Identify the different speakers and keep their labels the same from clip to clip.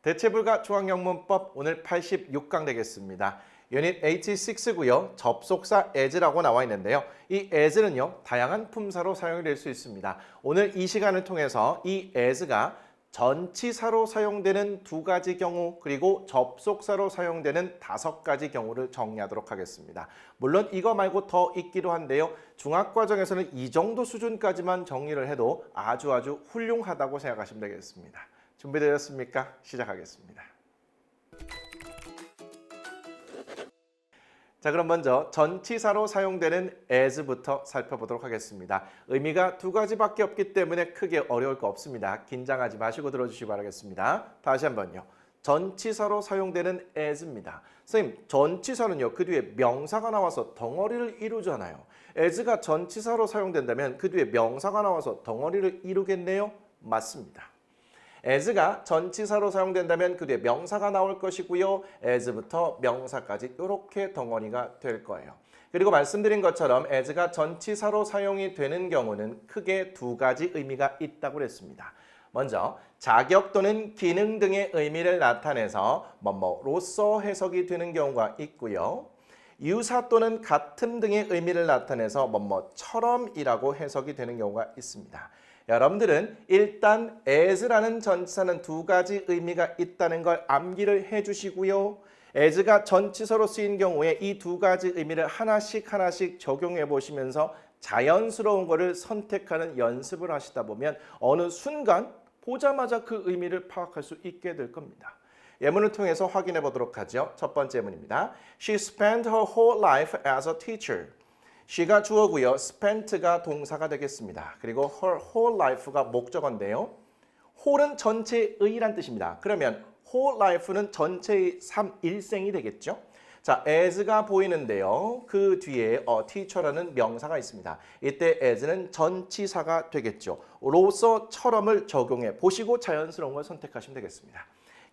Speaker 1: 대체불가 중앙영문법 오늘 86강 되겠습니다. 유닛 86고요. 접속사 as라고 나와 있는데요. 이 as는요. 다양한 품사로 사용이 될 수 있습니다. 오늘 이 시간을 통해서 이 as가 전치사로 사용되는 2가지 경우 그리고 접속사로 사용되는 5가지 경우를 정리하도록 하겠습니다. 물론 이거 말고 더 있기도 한데요. 중학과정에서는 이 정도 수준까지만 정리를 해도 아주 훌륭하다고 생각하시면 되겠습니다. 준비되셨습니까? 시작하겠습니다. 자, 그럼 먼저 전치사로 사용되는 as부터 살펴보도록 하겠습니다. 의미가 2가지밖에 없기 때문에 크게 어려울 거 없습니다. 긴장하지 마시고 들어주시기 바라겠습니다. 다시 한번요. 전치사로 사용되는 as입니다. 선생님, 전치사는요. 그 뒤에 명사가 나와서 덩어리를 이루잖아요. as가 전치사로 사용된다면 그 뒤에 명사가 나와서 덩어리를 이루겠네요? 맞습니다. as가 전치사로 사용된다면 그 뒤에 명사가 나올 것이고요. as부터 명사까지 이렇게 덩어리가 될 거예요. 그리고 말씀드린 것처럼 as가 전치사로 사용이 되는 경우는 크게 2가지 의미가 있다고 그랬습니다. 먼저 자격 또는 기능 등의 의미를 나타내서 뭐뭐로서 해석이 되는 경우가 있고요. 유사 또는 같음 등의 의미를 나타내서 뭐뭐처럼이라고 해석이 되는 경우가 있습니다. 여러분들은 일단 as라는 전치사는 2가지 의미가 있다는 걸 암기를 해주시고요. as가 전치사로 쓰인 경우에 이 2가지 의미를 하나씩 적용해 보시면서 자연스러운 거를 선택하는 연습을 하시다 보면 어느 순간 보자마자 그 의미를 파악할 수 있게 될 겁니다. 예문을 통해서 확인해 보도록 하죠. 첫 번째 예문입니다. She spent her whole life as a teacher. she가 주어고요. spent가 동사가 되겠습니다. 그리고 her whole life가 목적어인데요. whole은 전체의란 뜻입니다. 그러면 whole life는 전체의 일생이 되겠죠. 자, as가 보이는데요. 그 뒤에 teacher라는 명사가 있습니다. 이때 as는 전치사가 되겠죠. 로서처럼을 적용해 보시고 자연스러운 걸 선택하시면 되겠습니다.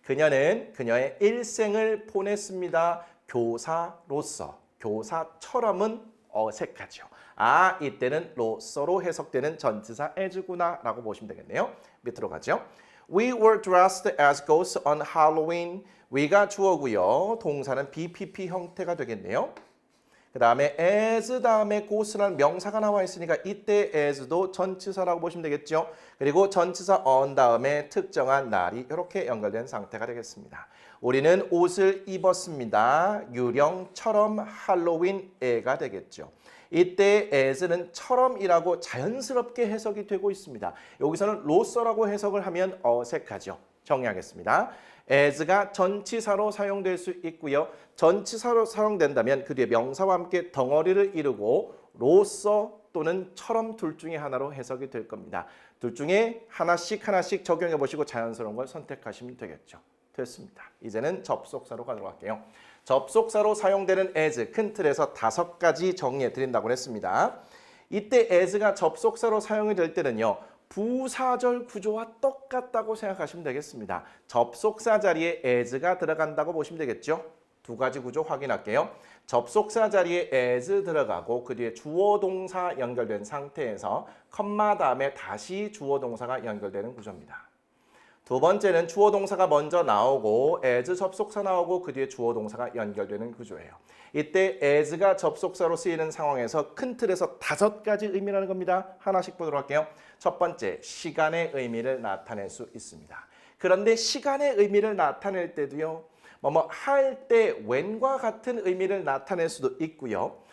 Speaker 1: 그녀는 그녀의 일생을 보냈습니다. 교사로서. 교사처럼은 어색하죠. 아, 이때는 로서로 해석되는 전치사 as구나 라고 보시면 되겠네요. 밑으로 가죠. We were dressed as ghosts on Halloween. we가 주어고요. 동사는 BPP 형태가 되겠네요. 그 다음에 as 다음에 ghost라는 명사가 나와 있으니까 이때 as도 전치사라고 보시면 되겠죠. 그리고 전치사 on 다음에 특정한 날이 이렇게 연결된 상태가 되겠습니다. 우리는 옷을 입었습니다. 유령처럼 할로윈에가 되겠죠. 이때 as는 처럼이라고 자연스럽게 해석이 되고 있습니다. 여기서는 로서라고 해석을 하면 어색하죠. 정리하겠습니다. as가 전치사로 사용될 수 있고요. 전치사로 사용된다면 그 뒤에 명사와 함께 덩어리를 이루고 로서 또는 처럼 둘 중에 하나로 해석이 될 겁니다. 둘 중에 하나씩 적용해 보시고 자연스러운 걸 선택하시면 되겠죠. 됐습니다. 이제는 접속사로 가도록 할게요. 접속사로 사용되는 as, 큰 틀에서 5가지 정리해 드린다고 했습니다. 이때 as가 접속사로 사용이 될 때는요. 부사절 구조와 똑같다고 생각하시면 되겠습니다. 접속사 자리에 as가 들어간다고 보시면 되겠죠. 2가지 구조 확인할게요. 접속사 자리에 as 들어가고 그 뒤에 주어 동사 연결된 상태에서 컴마 다음에 다시 주어 동사가 연결되는 구조입니다. 두 번째는 주어 동사가 먼저 나오고 as 접속사 나오고 그 뒤에 주어 동사가 연결되는 구조예요. 이때 as가 접속사로 쓰이는 상황에서 큰 틀에서 5가지 의미라는 겁니다. 하나씩 보도록 할게요. 첫 번째, 시간의 의미를 나타낼 수 있습니다. 그런데 시간의 의미를 나타낼 때도요. 할 때 when과 같은 의미를 나타낼 수도 있고요.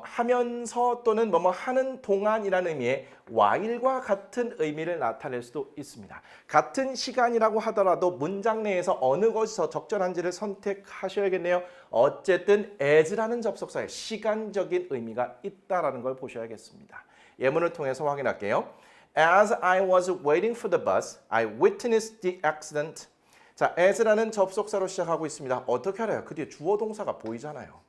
Speaker 1: 하면서 또는 하는 동안이라는 의미의 while과 같은 의미를 나타낼 수도 있습니다. 같은 시간이라고 하더라도 문장 내에서 어느 것이 더 적절한지를 선택하셔야겠네요. 어쨌든 as라는 접속사에 시간적인 의미가 있다는 걸 보셔야겠습니다. 예문을 통해서 확인할게요. As I was waiting for the bus, I witnessed the accident. 자, as라는 접속사로 시작하고 있습니다. 어떻게 알아요? 그 뒤에 주어 동사가 보이잖아요.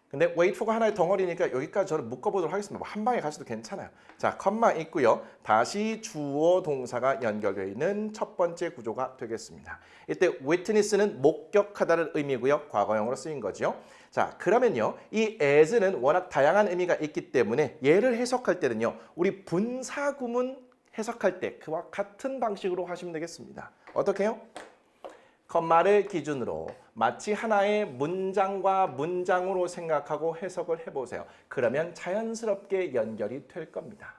Speaker 1: 근데 wait for가 하나의 덩어리니까 여기까지 저를 묶어보도록 하겠습니다. 한 방에 가셔도 괜찮아요. 자, 컴마 있고요. 다시 주어 동사가 연결되어 있는 첫 번째 구조가 되겠습니다. 이때 witness는 목격하다는 의미고요. 과거형으로 쓰인 거죠. 자, 그러면요. 이 as는 워낙 다양한 의미가 있기 때문에 얘를 해석할 때는요. 우리 분사구문 해석할 때 그와 같은 방식으로 하시면 되겠습니다. 어떻게 해요? 컴마를 기준으로 마치 하나의 문장과 문장으로 생각하고 해석을 해보세요. 그러면 자연스럽게 연결이 될 겁니다.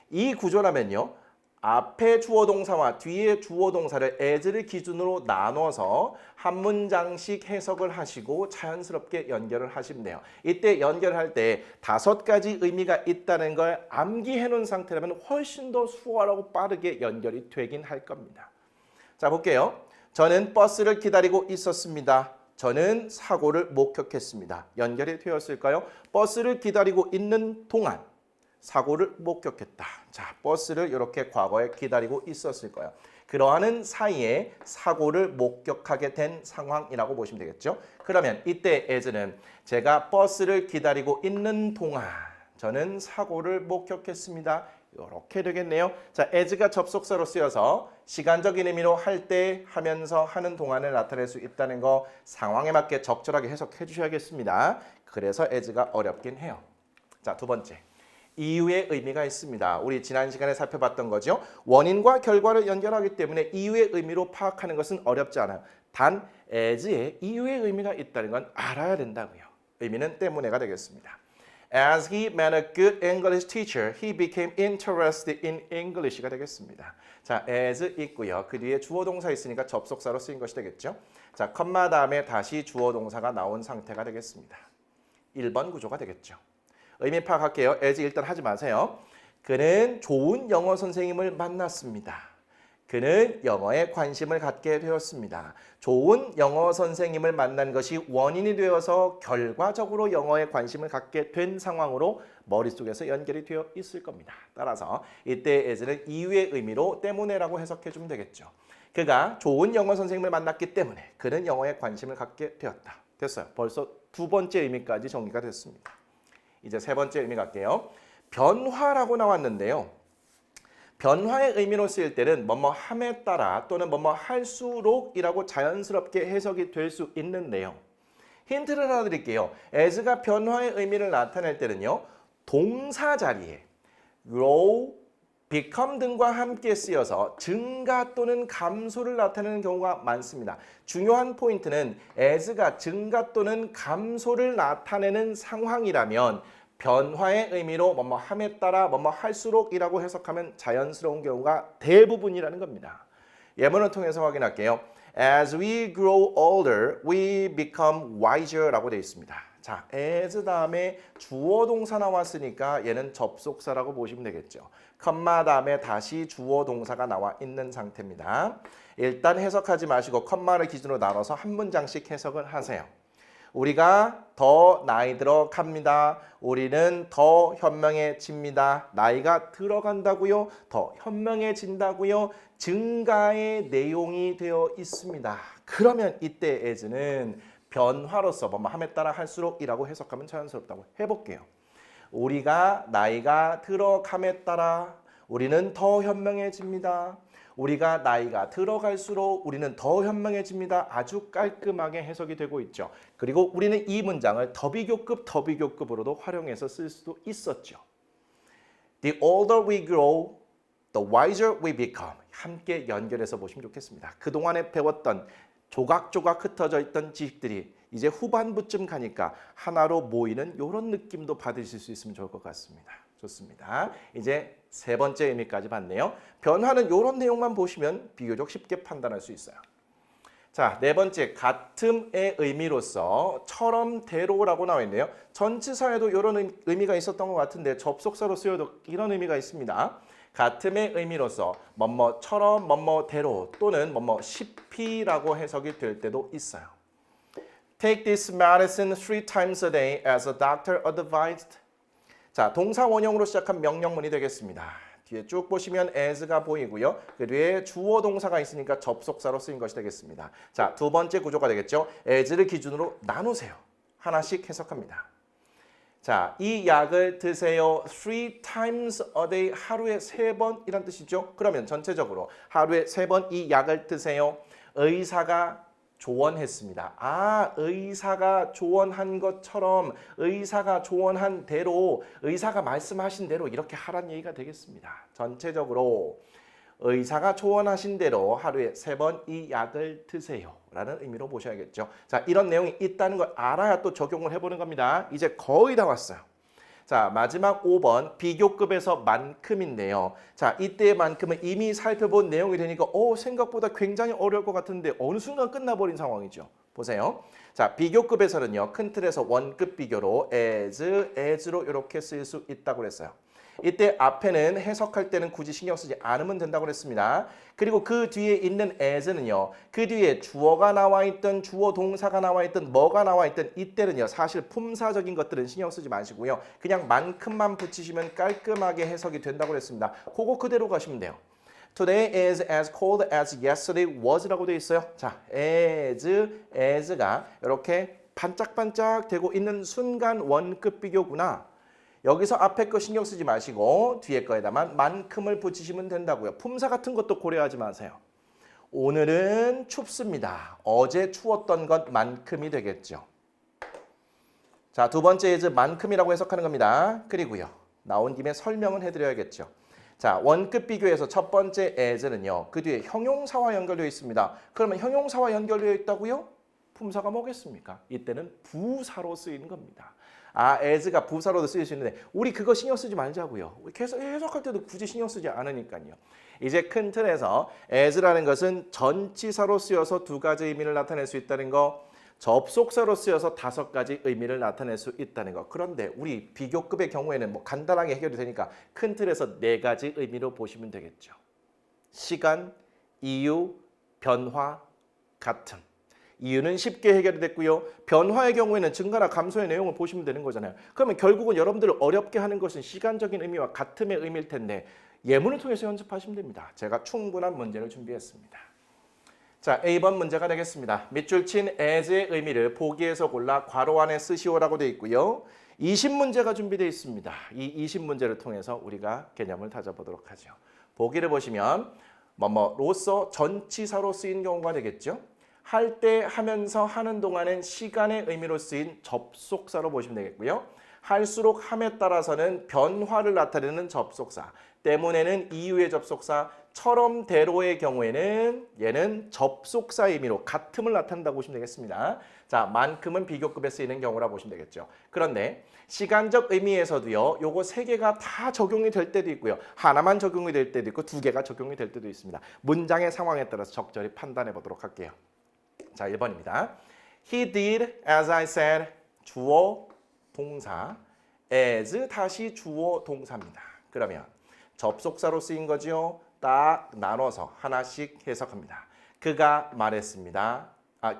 Speaker 1: 이 구조라면요. 앞에 주어 동사와 뒤에 주어 동사를 as를 기준으로 나눠서 한 문장씩 해석을 하시고 자연스럽게 연결을 하시면 돼요. 이때 연결할 때 5가지 의미가 있다는 걸 암기해 놓은 상태라면 훨씬 더 수월하고 빠르게 연결이 되긴 할 겁니다. 자, 볼게요. 저는 버스를 기다리고 있었습니다. 저는 사고를 목격했습니다. 연결이 되었을까요? 버스를 기다리고 있는 동안 사고를 목격했다. 자, 버스를 이렇게 과거에 기다리고 있었을 거예요. 그러하는 사이에 사고를 목격하게 된 상황이라고 보시면 되겠죠. 그러면 이때 as는 제가 버스를 기다리고 있는 동안 저는 사고를 목격했습니다. 이렇게 되겠네요. 자, as가 접속사로 쓰여서 시간적인 의미로 할 때 하면서 하는 동안을 나타낼 수 있다는 거 상황에 맞게 적절하게 해석해 주셔야겠습니다. 그래서 as가 어렵긴 해요. 자, 두 번째. 이유의 의미가 있습니다. 우리 지난 시간에 살펴봤던 거죠. 원인과 결과를 연결하기 때문에 이유의 의미로 파악하는 것은 어렵지 않아요. 단 as에 이유의 의미가 있다는 건 알아야 된다고요. 의미는 때문에가 되겠습니다. As he met a good English teacher, he became interested in English가 되겠습니다. 자, as 있고요. 그 뒤에 주어 동사 있으니까 접속사로 쓰인 것이 되겠죠. 자, 컴마 다음에 다시 주어 동사가 나온 상태가 되겠습니다. 1번 구조가 되겠죠. 의미 파악할게요. as 일단 하지 마세요. 그는 좋은 영어 선생님을 만났습니다. 그는 영어에 관심을 갖게 되었습니다. 좋은 영어 선생님을 만난 것이 원인이 되어서 결과적으로 영어에 관심을 갖게 된 상황으로 머릿속에서 연결이 되어 있을 겁니다. 따라서 이때 as는 이유의 의미로 때문에라고 해석해 주면 되겠죠. 그가 좋은 영어 선생님을 만났기 때문에 그는 영어에 관심을 갖게 되었다. 됐어요. 벌써 두 번째 의미까지 정리가 됐습니다. 이제 세 번째 의미 갈게요. 변화라고 나왔는데요. 변화의 의미로 쓰일 때는 뭐뭐함에 따라 또는 뭐뭐 할수록이라고 자연스럽게 해석이 될 수 있는데요. 힌트를 하나 드릴게요. as가 변화의 의미를 나타낼 때는요. 동사 자리에 grow, become 등과 함께 쓰여서 증가 또는 감소를 나타내는 경우가 많습니다. 중요한 포인트는 as가 증가 또는 감소를 나타내는 상황이라면 변화의 의미로 뭐뭐 함에 따라 뭐뭐 할수록이라고 해석하면 자연스러운 경우가 대부분이라는 겁니다. 예문을 통해서 확인할게요. As we grow older, we become wiser라고 되어 있습니다. 자, as 다음에 주어 동사 나왔으니까 얘는 접속사라고 보시면 되겠죠. 컴마 다음에 다시 주어 동사가 나와 있는 상태입니다. 일단 해석하지 마시고 컴마를 기준으로 나눠서 한 문장씩 해석을 하세요. 우리가 더 나이 들어갑니다. 우리는 더 현명해집니다. 나이가 들어간다고요? 더 현명해진다고요? 증가의 내용이 되어 있습니다. 그러면 이때 as는 변화로서 뭐뭐함에 따라 할수록이라고 해석하면 자연스럽다고 해볼게요. 우리가 나이가 들어감에 따라 우리는 더 현명해집니다. 우리가 나이가 들어갈수록 우리는 더 현명해집니다. 아주 깔끔하게 해석이 되고 있죠. 그리고 우리는 이 문장을 더비교급으로도 활용해서 쓸 수도 있었죠. The older we grow, the wiser we become. 함께 연결해서 보시면 좋겠습니다. 그동안에 배웠던 조각조각 흩어져 있던 지식들이 이제 후반부쯤 가니까 하나로 모이는 이런 느낌도 받으실 수 있으면 좋을 것 같습니다. 좋습니다. 이제 세 번째 의미까지 봤네요. 변화는 이런 내용만 보시면 비교적 쉽게 판단할 수 있어요. 자, 네 번째 같음의 의미로서 처럼대로라고 나와 있네요. 전치사에도 이런 의미가 있었던 것 같은데 접속사로 쓰여도 이런 의미가 있습니다. 같음의 의미로서 뭐뭐처럼 뭐뭐대로 또는 뭐뭐시피라고 해석이 될 때도 있어요. Take this medicine 3 times a day as a doctor advised. 자, 동사 원형으로 시작한 명령문이 되겠습니다. 뒤에 쭉 보시면 as가 보이고요. 그 뒤에 주어 동사가 있으니까 접속사로 쓰인 것이 되겠습니다. 자, 두 번째 구조가 되겠죠. as를 기준으로 나누세요. 하나씩 해석합니다. 자, 이 약을 드세요. 3 times a day, 하루에 3번이란 뜻이죠. 그러면 전체적으로 하루에 3번 이 약을 드세요. 의사가 조언했습니다. 아, 의사가 조언한 것처럼 의사가 조언한 대로 의사가 말씀하신 대로 이렇게 하란 얘기가 되겠습니다. 전체적으로 의사가 조언하신 대로 하루에 3번 이 약을 드세요 라는 의미로 보셔야겠죠. 자, 이런 내용이 있다는 걸 알아야 또 적용을 해보는 겁니다. 이제 거의 다 왔어요. 자, 마지막 5번 비교급에서 만큼인데요. 자, 이때의 만큼은 이미 살펴본 내용이 되니까 생각보다 굉장히 어려울 것 같은데 어느 순간 끝나버린 상황이죠. 보세요. 자, 비교급에서는요. 큰 틀에서 원급 비교로 as로 이렇게 쓸 수 있다고 그랬어요. 이때 앞에는 해석할 때는 굳이 신경 쓰지 않으면 된다고 그랬습니다. 그리고 그 뒤에 있는 as는요. 그 뒤에 주어가 나와 있든 주어 동사가 나와 있든 뭐가 나와 있든 이때는요. 사실 품사적인 것들은 신경 쓰지 마시고요. 그냥 만큼만 붙이시면 깔끔하게 해석이 된다고 그랬습니다. 그거 그대로 가시면 돼요. Today is as cold as yesterday was라고 되어 있어요. 자, as가 이렇게 반짝반짝 되고 있는 순간 원급 비교구나. 여기서 앞에 거 신경 쓰지 마시고 뒤에 거에다만 만큼을 붙이시면 된다고요. 품사 같은 것도 고려하지 마세요. 오늘은 춥습니다. 어제 추웠던 것만큼이 되겠죠. 자, 두 번째 is 만큼이라고 해석하는 겁니다. 그리고요. 나온 김에 설명은 해드려야겠죠. 자, 원급 비교에서 첫 번째 as는요. 그 뒤에 형용사와 연결되어 있습니다. 그러면 형용사와 연결되어 있다고요? 품사가 뭐겠습니까? 이때는 부사로 쓰이는 겁니다. as가 부사로도 쓰일 수 있는데 우리 그거 신경 쓰지 말자고요. 계속 해석할 때도 굳이 신경 쓰지 않으니까요. 이제 큰 틀에서 as라는 것은 전치사로 쓰여서 2가지 의미를 나타낼 수 있다는 거, 접속사로 쓰여서 5가지 의미를 나타낼 수 있다는 거. 그런데 우리 비교급의 경우에는 뭐 간단하게 해결이 되니까 큰 틀에서 4가지 의미로 보시면 되겠죠. 시간, 이유, 변화, 같음. 이유는 쉽게 해결이 됐고요. 변화의 경우에는 증가나 감소의 내용을 보시면 되는 거잖아요. 그러면 결국은 여러분들을 어렵게 하는 것은 시간적인 의미와 같음의 의미일 텐데 예문을 통해서 연습하시면 됩니다. 제가 충분한 문제를 준비했습니다. 자, A번 문제가 되겠습니다. 밑줄 친 as의 의미를 보기에서 골라 괄호 안에 쓰시오라고 되어 있고요. 20문제가 준비되어 있습니다. 이 20문제를 통해서 우리가 개념을 다져보도록 하죠. 보기를 보시면 뭐뭐로서 전치사로 쓰인 경우가 되겠죠. 할 때 하면서 하는 동안은 시간의 의미로 쓰인 접속사로 보시면 되겠고요. 할수록 함에 따라서는 변화를 나타내는 접속사, 때문에는 이유의 접속사, 처럼 대로의 경우에는 얘는 접속사 의미로 같음을 나타낸다고 보시면 되겠습니다. 자, 만큼은 비교급에 쓰이는 경우라 보시면 되겠죠. 그런데 시간적 의미에서도요. 요거 3개가 다 적용이 될 때도 있고요. 하나만 적용이 될 때도 있고 2개가 적용이 될 때도 있습니다. 문장의 상황에 따라서 적절히 판단해 보도록 할게요. 자, 1번입니다. He did as I said. 주어, 동사. as 다시 주어, 동사입니다. 그러면 접속사로 쓰인 거죠. 딱 나눠서 하나씩 해석합니다. 그가 말했습니다.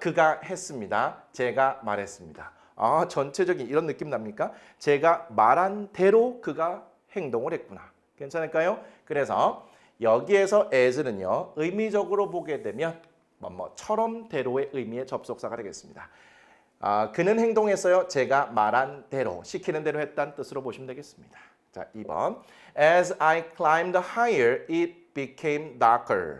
Speaker 1: 그가 했습니다. 제가 말했습니다. 전체적인 이런 느낌 납니까? 제가 말한 대로 그가 행동을 했구나. 괜찮을까요? 그래서 여기에서 as는요. 의미적으로 보게 되면 뭐처럼 대로의 의미의 접속사가 되겠습니다. 그는 행동했어요. 제가 말한 대로, 시키는 대로 했다는 뜻으로 보시면 되겠습니다. 자, 2번. As I climbed higher, it became darker.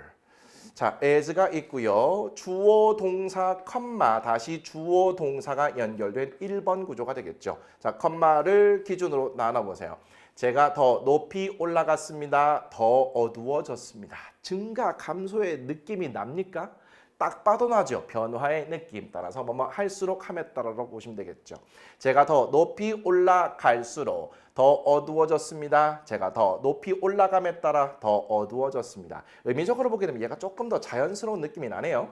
Speaker 1: 자, as가 있고요. 주어, 동사, 컴마, 다시 주어, 동사가 연결된 1번 구조가 되겠죠. 자, 컴마를 기준으로 나눠보세요. 제가 더 높이 올라갔습니다. 더 어두워졌습니다. 증가, 감소의 느낌이 납니까? 딱 봐도 나죠. 변화의 느낌 따라서 뭐뭐 할수록 함에 따라서 보시면 되겠죠. 제가 더 높이 올라갈수록 더 어두워졌습니다. 제가 더 높이 올라감에 따라 더 어두워졌습니다. 의미적으로 보게 되면 얘가 조금 더 자연스러운 느낌이 나네요.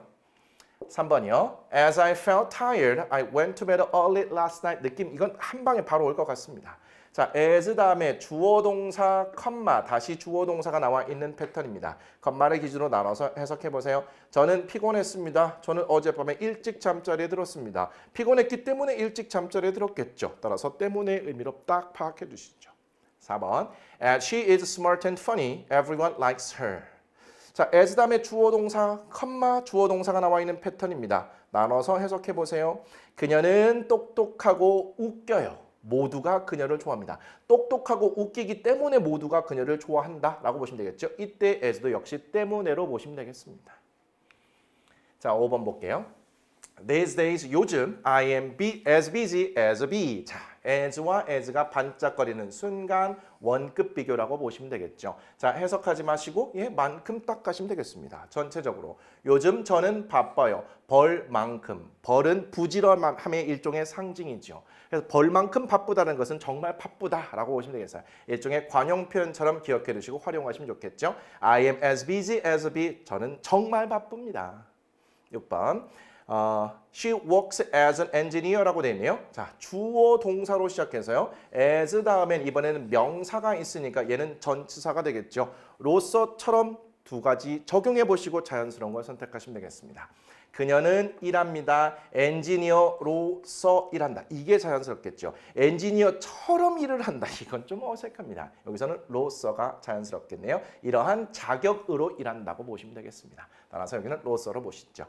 Speaker 1: 3번이요. As I felt tired, I went to bed early last night. 느낌 이건 한 방에 바로 올 것 같습니다. 자, as 다음에 주어 동사, 컴마, 다시 주어 동사가 나와 있는 패턴입니다. 컴마를 기준으로 나눠서 해석해 보세요. 저는 피곤했습니다. 저는 어젯밤에 일찍 잠자리에 들었습니다. 피곤했기 때문에 일찍 잠자리에 들었겠죠. 따라서 때문에 의미로 딱 파악해 주시죠. 4번. As she is smart and funny, everyone likes her. 자, as 다음에 주어 동사, 컴마, 주어 동사가 나와 있는 패턴입니다. 나눠서 해석해 보세요. 그녀는 똑똑하고 웃겨요. 모두가 그녀를 좋아합니다. 똑똑하고 웃기기 때문에 모두가 그녀를 좋아한다 라고 보시면 되겠죠. 이때 as도 역시 때문에로 보시면 되겠습니다. 자, 5번 볼게요. These days, 요즘 I am as busy as a bee. 자, as와 as가 반짝거리는 순간 원급 비교라고 보시면 되겠죠. 자, 해석하지 마시고 만큼 딱 가시면 되겠습니다. 전체적으로 요즘 저는 바빠요. 벌만큼. 벌은 부지런함의 일종의 상징이죠. 그래서 벌만큼 바쁘다는 것은 정말 바쁘다라고 보시면 되겠어요. 일종의 관용 표현처럼 기억해 두시고 활용하시면 좋겠죠. I am as busy as a bee. 저는 정말 바쁩니다. 6번. She works as an engineer라고 되어 있네요. 자, 주어 동사로 시작해서요. as 다음엔 이번에는 명사가 있으니까 얘는 전치사가 되겠죠. 로서처럼 두 가지 적용해 보시고 자연스러운 걸 선택하시면 되겠습니다. 그녀는 일합니다. 엔지니어로서 일한다. 이게 자연스럽겠죠. 엔지니어처럼 일을 한다. 이건 좀 어색합니다. 여기서는 로서가 자연스럽겠네요. 이러한 자격으로 일한다고 보시면 되겠습니다. 따라서 여기는 로서로 보시죠.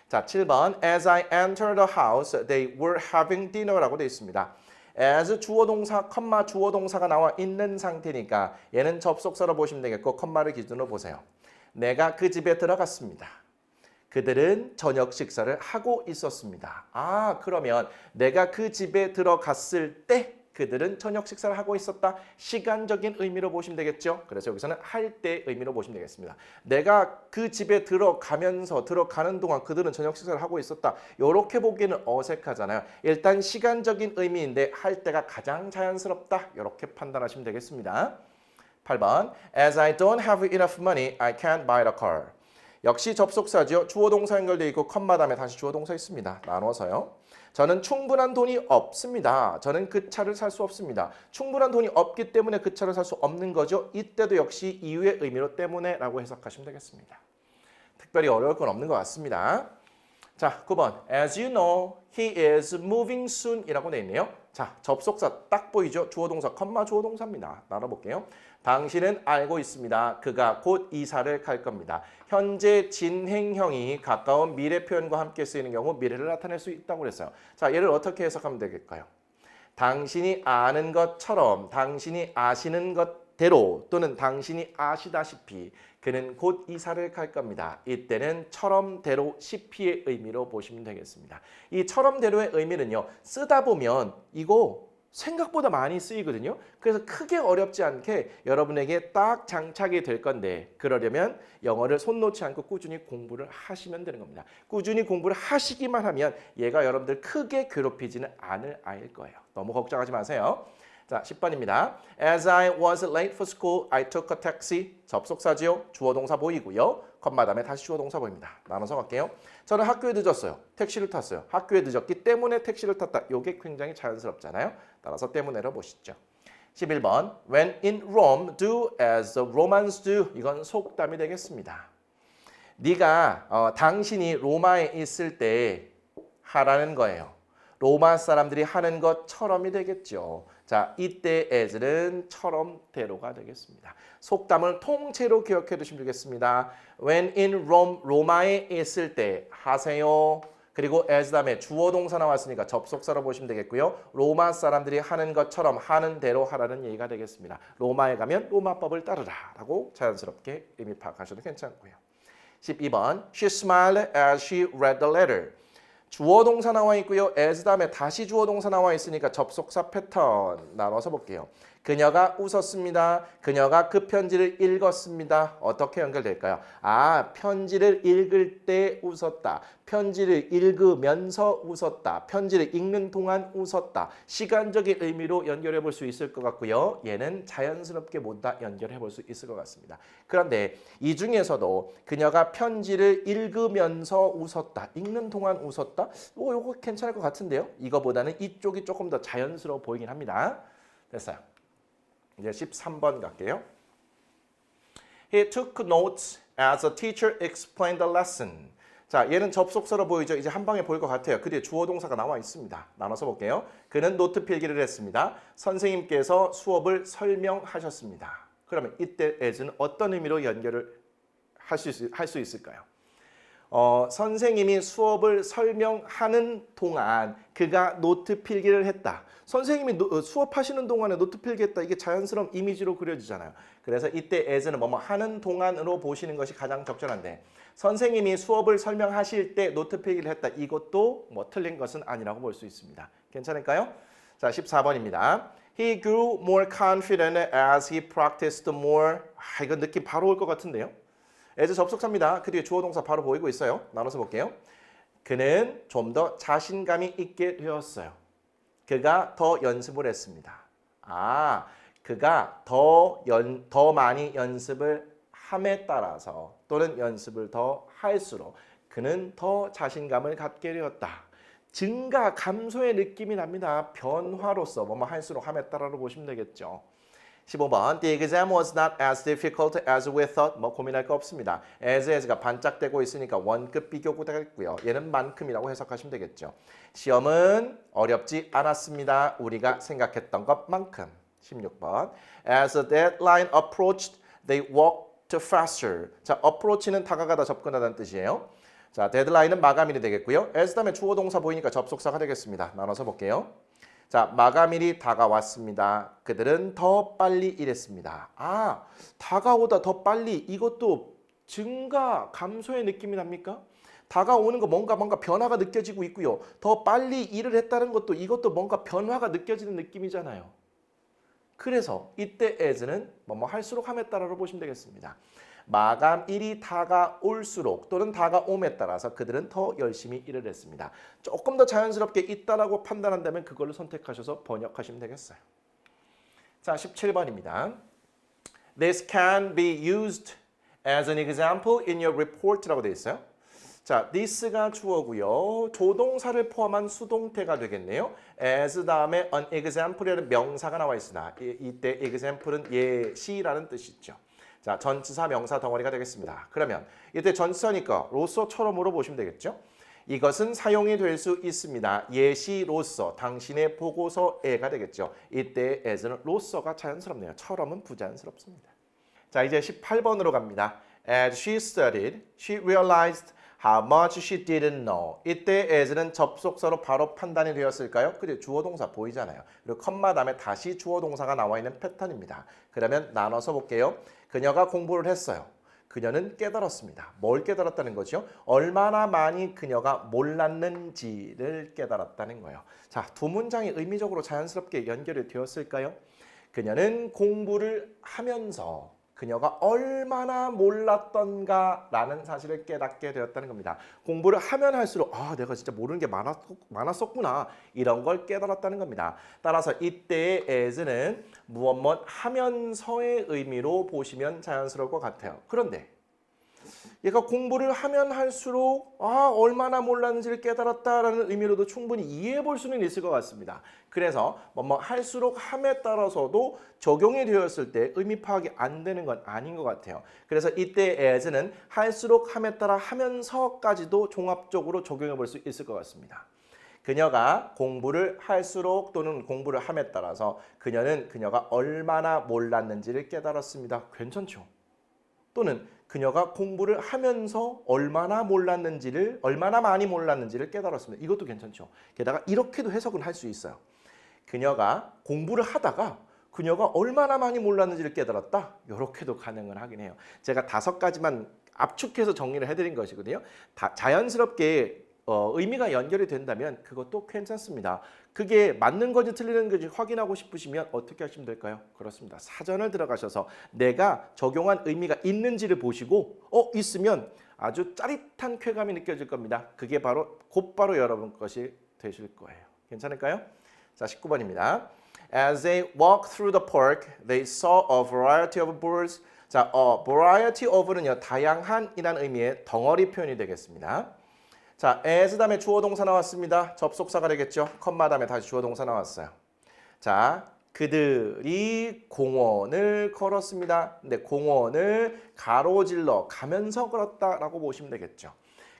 Speaker 1: 자, 7번. As I entered the house, they were having dinner라고 되어 있습니다. as 주어 동사, 컴마 주어 동사가 나와 있는 상태니까 얘는 접속사로 보시면 되겠고 컴마를 기준으로 보세요. 내가 그 집에 들어갔습니다. 그들은 저녁 식사를 하고 있었습니다. 아, 그러면 내가 그 집에 들어갔을 때 그들은 저녁 식사를 하고 있었다. 시간적인 의미로 보시면 되겠죠. 그래서 여기서는 할 때 의미로 보시면 되겠습니다. 내가 그 집에 들어가는 동안 그들은 저녁 식사를 하고 있었다. 이렇게 보기에는 어색하잖아요. 일단 시간적인 의미인데 할 때가 가장 자연스럽다. 이렇게 판단하시면 되겠습니다. 8번. As I don't have enough money, I can't buy a car. 역시 접속사죠. 주어 동사 연결되어 있고 컴마 다음에 다시 주어 동사 있습니다. 나눠서요. 저는 충분한 돈이 없습니다. 저는 그 차를 살 수 없습니다. 충분한 돈이 없기 때문에 그 차를 살 수 없는 거죠. 이때도 역시 이유의 의미로 때문에라고 해석하시면 되겠습니다. 특별히 어려울 건 없는 것 같습니다. 자, 9번. As you know, he is moving soon 이라고 되어 있네요. 자, 접속사 딱 보이죠? 주어 동사, 컴마 주어 동사입니다. 나눠볼게요. 당신은 알고 있습니다. 그가 곧 이사를 갈 겁니다. 현재 진행형이 가까운 미래 표현과 함께 쓰이는 경우 미래를 나타낼 수 있다고 그랬어요. 자, 얘를 어떻게 해석하면 되겠까요? 당신이 아는 것처럼, 당신이 아시는 것대로 또는 당신이 아시다시피 그는 곧 이사를 갈 겁니다. 이때는 처럼대로 시피의 의미로 보시면 되겠습니다. 이 처럼대로의 의미는요. 쓰다 보면 이거 생각보다 많이 쓰이거든요. 그래서 크게 어렵지 않게 여러분에게 딱 장착이 될 건데 그러려면 영어를 손 놓지 않고 꾸준히 공부를 하시면 되는 겁니다. 꾸준히 공부를 하시기만 하면 얘가 여러분들 크게 괴롭히지는 않을 아이일 거예요. 너무 걱정하지 마세요. 자, 10번입니다. As I was late for school, I took a taxi. 접속사지요. 주어 동사 보이고요. 컴마 다음에 다시 주어 동사 보입니다. 나눠서 갈게요. 저는 학교에 늦었어요. 택시를 탔어요. 학교에 늦었기 때문에 택시를 탔다. 이게 굉장히 자연스럽잖아요. 따라서 때문에로 보시죠. 11번. When in Rome, do as the Romans do. 이건 속담이 되겠습니다. 네가 당신이 로마에 있을 때 하라는 거예요. 로마 사람들이 하는 것처럼이 되겠죠. 자, 이때 as는 처럼대로가 되겠습니다. 속담을 통째로 기억해 두시면 되겠습니다. When in Rome, 로마에 있을 때 하세요. 그리고 as 다음에 주어 동사 나왔으니까 접속사로 보시면 되겠고요. 로마 사람들이 하는 것처럼 하는 대로 하라는 얘기가 되겠습니다. 로마에 가면 로마법을 따르라 라고 자연스럽게 의미 파악하셔도 괜찮고요. 12번. She smiled as she read the letter. 주어 동사 나와 있고요. as 다음에 다시 주어 동사 나와 있으니까 접속사 패턴 나눠서 볼게요. 그녀가 웃었습니다. 그녀가 그 편지를 읽었습니다. 어떻게 연결될까요? 아, 편지를 읽을 때 웃었다. 편지를 읽으면서 웃었다. 편지를 읽는 동안 웃었다. 시간적인 의미로 연결해 볼 수 있을 것 같고요. 얘는 자연스럽게 모두 연결해 볼 수 있을 것 같습니다. 그런데 이 중에서도 그녀가 편지를 읽으면서 웃었다. 읽는 동안 웃었다. 요거 괜찮을 것 같은데요. 이거보다는 이쪽이 조금 더 자연스러워 보이긴 합니다. 됐어요. 이제 13번 갈게요. He took notes as a teacher explained the lesson. 자, 얘는 접속사로 보이죠? 이제 한 방에 보일 것 같아요. 그 뒤에 주어 동사가 나와 있습니다. 나눠서 볼게요. 그는 노트 필기를 했습니다. 선생님께서 수업을 설명하셨습니다. 그러면 이때 as는 어떤 의미로 연결을 할 수 있을까요? 선생님이 수업을 설명하는 동안 그가 노트 필기를 했다. 선생님이 수업하시는 동안에 노트 필기했다. 이게 자연스러운 이미지로 그려지잖아요. 그래서 이때 as는 뭐뭐 하는 동안으로 보시는 것이 가장 적절한데 선생님이 수업을 설명하실 때 노트 필기를 했다. 이것도 뭐 틀린 것은 아니라고 볼 수 있습니다. 괜찮을까요? 자, 14번입니다. He grew more confident as he practiced more. 이거 느낌 바로 올 것 같은데요. as 접속사입니다. 그 뒤에 주어 동사 바로 보이고 있어요. 나눠서 볼게요. 그는 좀 더 자신감이 있게 되었어요. 그가 더 연습을 했습니다. 그가 더 많이 연습을 함에 따라서 또는 연습을 더 할수록 그는 더 자신감을 갖게 되었다. 증가, 감소의 느낌이 납니다. 변화로서 뭐뭐 할수록 함에 따라로 보시면 되겠죠. 15번 The exam was not as difficult as we thought. 뭐 고민할 거 없습니다. as가 반짝대고 있으니까 원급 비교구가 되겠고요. 얘는 만큼이라고 해석하시면 되겠죠. 시험은 어렵지 않았습니다. 우리가 생각했던 것만큼. 16번 As the deadline approached, they walked faster. 자, approach는 다가가다, 접근하다는 뜻이에요. 자, 데드라인은 마감일이 되겠고요. as 다음에 주어 동사 보이니까 접속사가 되겠습니다. 나눠서 볼게요. 자, 마감일이 다가왔습니다. 그들은 더 빨리 일했습니다. 다가오다 더 빨리, 이것도 증가, 감소의 느낌이 납니까? 다가오는 거 뭔가 변화가 느껴지고 있고요. 더 빨리 일을 했다는 것도 이것도 뭔가 변화가 느껴지는 느낌이잖아요. 그래서 이때 as는 뭐뭐 할수록 함에 따라로 보시면 되겠습니다. 마감일이 다가올수록 또는 다가옴에 따라서 그들은 더 열심히 일을 했습니다. 조금 더 자연스럽게 있다라고 판단한다면 그걸로 선택하셔서 번역하시면 되겠어요. 자, 17번입니다. This can be used as an example in your report라고 되어 있어요. 자, this가 주어고요. 조동사를 포함한 수동태가 되겠네요. as 다음에 an example이라는 명사가 나와 있으나 이때 example은 예시라는 뜻이죠. 자, 전치사 명사 덩어리가 되겠습니다. 그러면 이때 전치사니까 로서처럼으로 보시면 되겠죠. 이것은 사용이 될 수 있습니다. 예시로서 당신의 보고서에가 되겠죠. 이때 as는 로서가 자연스럽네요. 처럼은 부자연스럽습니다. 자, 이제 18번으로 갑니다. As she studied, she realized how much she didn't know. 이때 as는 접속사로 바로 판단이 되었을까요? 그리고 주어 동사 보이잖아요. 그리고 컴마 다음에 다시 주어 동사가 나와 있는 패턴입니다. 그러면 나눠서 볼게요. 그녀가 공부를 했어요. 그녀는 깨달았습니다. 뭘 깨달았다는 거죠? 얼마나 많이 그녀가 몰랐는지를 깨달았다는 거예요. 자, 두 문장이 의미적으로 자연스럽게 연결이 되었을까요? 그녀는 공부를 하면서 그녀가 얼마나 몰랐던가라는 사실을 깨닫게 되었다는 겁니다. 공부를 하면 할수록 내가 진짜 모르는 게 많았었구나 이런 걸 깨달았다는 겁니다. 따라서 이때의 as는 무엇 하면서의 의미로 보시면 자연스러울 것 같아요. 그런데 얘가 공부를 하면 할수록 얼마나 몰랐는지를 깨달았다라는 의미로도 충분히 이해해 볼 수는 있을 것 같습니다. 그래서 할수록 함에 따라서도 적용이 되었을 때 의미 파악이 안 되는 건 아닌 것 같아요. 그래서 이때 as는 할수록 함에 따라 하면서까지도 종합적으로 적용해 볼 수 있을 것 같습니다. 그녀가 공부를 할수록 또는 공부를 함에 따라서 그녀가 얼마나 몰랐는지를 깨달았습니다. 괜찮죠? 또는 그녀가 공부를 하면서 얼마나 많이 몰랐는지를 깨달았습니다. 이것도 괜찮죠. 게다가 이렇게도 해석은 할 수 있어요. 그녀가 공부를 하다가 그녀가 얼마나 많이 몰랐는지를 깨달았다. 이렇게도 가능은 하긴 해요. 제가 5가지만 압축해서 정리를 해드린 것이거든요. 자연스럽게 의미가 연결이 된다면 그것도 괜찮습니다. 그게 맞는 건지 틀리는 건지 확인하고 싶으시면 어떻게 하시면 될까요? 그렇습니다. 사전을 들어가셔서 내가 적용한 의미가 있는지를 보시고 있으면 아주 짜릿한 쾌감이 느껴질 겁니다. 그게 곧바로 여러분 것이 되실 거예요. 괜찮을까요? 자, 19번입니다. As they walked through the park, they saw a variety of birds. 자, variety of는요, 다양한이라는 의미의 덩어리 표현이 되겠습니다. 자, as 다음에 주어 동사 나왔습니다. 접속사가 되겠죠. 컴마 다음에 다시 주어 동사 나왔어요. 자, 그들이 공원을 걸었습니다. 근데 공원을 가로질러 가면서 걸었다라고 보시면 되겠죠.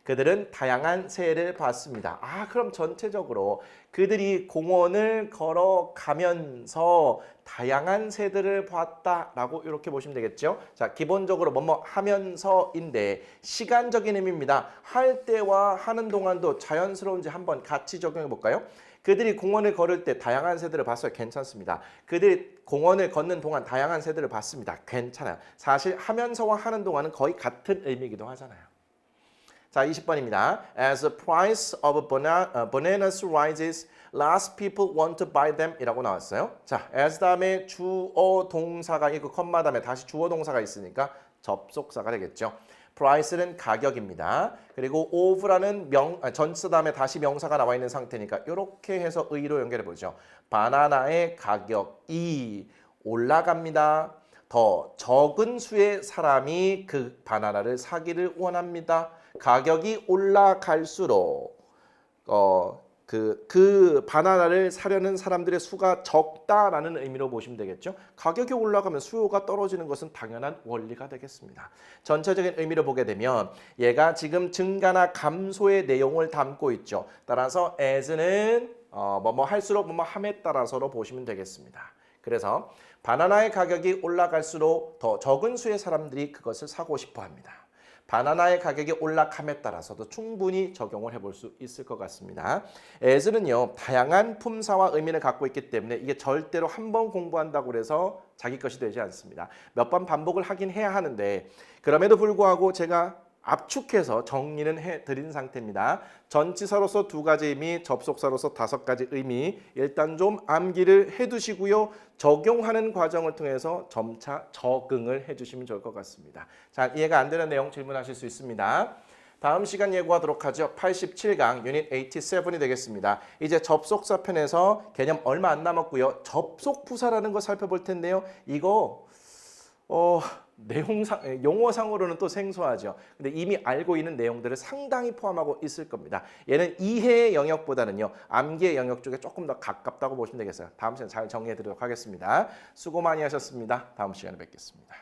Speaker 1: 그들은 다양한 새를 봤습니다. 그럼 전체적으로 그들이 공원을 걸어가면서 다양한 새들을 봤다라고 이렇게 보시면 되겠죠. 자, 기본적으로 뭐뭐 하면서인데 시간적인 의미입니다. 할 때와 하는 동안도 자연스러운지 한번 같이 적용해 볼까요? 그들이 공원을 걸을 때 다양한 새들을 봤어요. 괜찮습니다. 그들이 공원을 걷는 동안 다양한 새들을 봤습니다. 괜찮아요. 사실 하면서와 하는 동안은 거의 같은 의미이기도 하잖아요. 자, 20번입니다. As the price of bananas rises, less people want to buy them 이라고 나왔어요. 자, as 다음에 주어 동사가 있고 컴마 다음에 다시 주어 동사가 있으니까 접속사가 되겠죠. price는 가격입니다. 그리고 of라는 전치사 다음에 다시 명사가 나와 있는 상태니까 이렇게 해서 의로 연결해 보죠. 바나나의 가격이 올라갑니다. 더 적은 수의 사람이 그 바나나를 사기를 원합니다. 가격이 올라갈수록 그 바나나를 사려는 사람들의 수가 적다라는 의미로 보시면 되겠죠. 가격이 올라가면 수요가 떨어지는 것은 당연한 원리가 되겠습니다. 전체적인 의미로 보게 되면 얘가 지금 증가나 감소의 내용을 담고 있죠. 따라서 as는 뭐뭐 할수록 뭐뭐 함에 따라서로 보시면 되겠습니다. 그래서 바나나의 가격이 올라갈수록 더 적은 수의 사람들이 그것을 사고 싶어 합니다. 바나나의 가격이 올라감에 따라서도 충분히 적용을 해볼 수 있을 것 같습니다. as는요 다양한 품사와 의미를 갖고 있기 때문에 이게 절대로 한 번 공부한다고 해서 자기 것이 되지 않습니다. 몇 번 반복을 하긴 해야 하는데 그럼에도 불구하고 제가 압축해서 정리는 해드린 상태입니다. 전치사로서 2가지 의미, 접속사로서 5가지 의미 일단 좀 암기를 해두시고요. 적용하는 과정을 통해서 점차 적응을 해주시면 좋을 것 같습니다. 자, 이해가 안 되는 내용 질문하실 수 있습니다. 다음 시간 예고하도록 하죠. 87강 유닛 87이 되겠습니다. 이제 접속사 편에서 개념 얼마 안 남았고요. 접속부사라는 거 살펴볼 텐데요. 이거 용어상으로는 또 생소하죠. 근데 이미 알고 있는 내용들을 상당히 포함하고 있을 겁니다. 얘는 이해의 영역보다는요. 암기의 영역 쪽에 조금 더 가깝다고 보시면 되겠어요. 다음 시간에 잘 정리해 드리도록 하겠습니다. 수고 많이 하셨습니다. 다음 시간에 뵙겠습니다.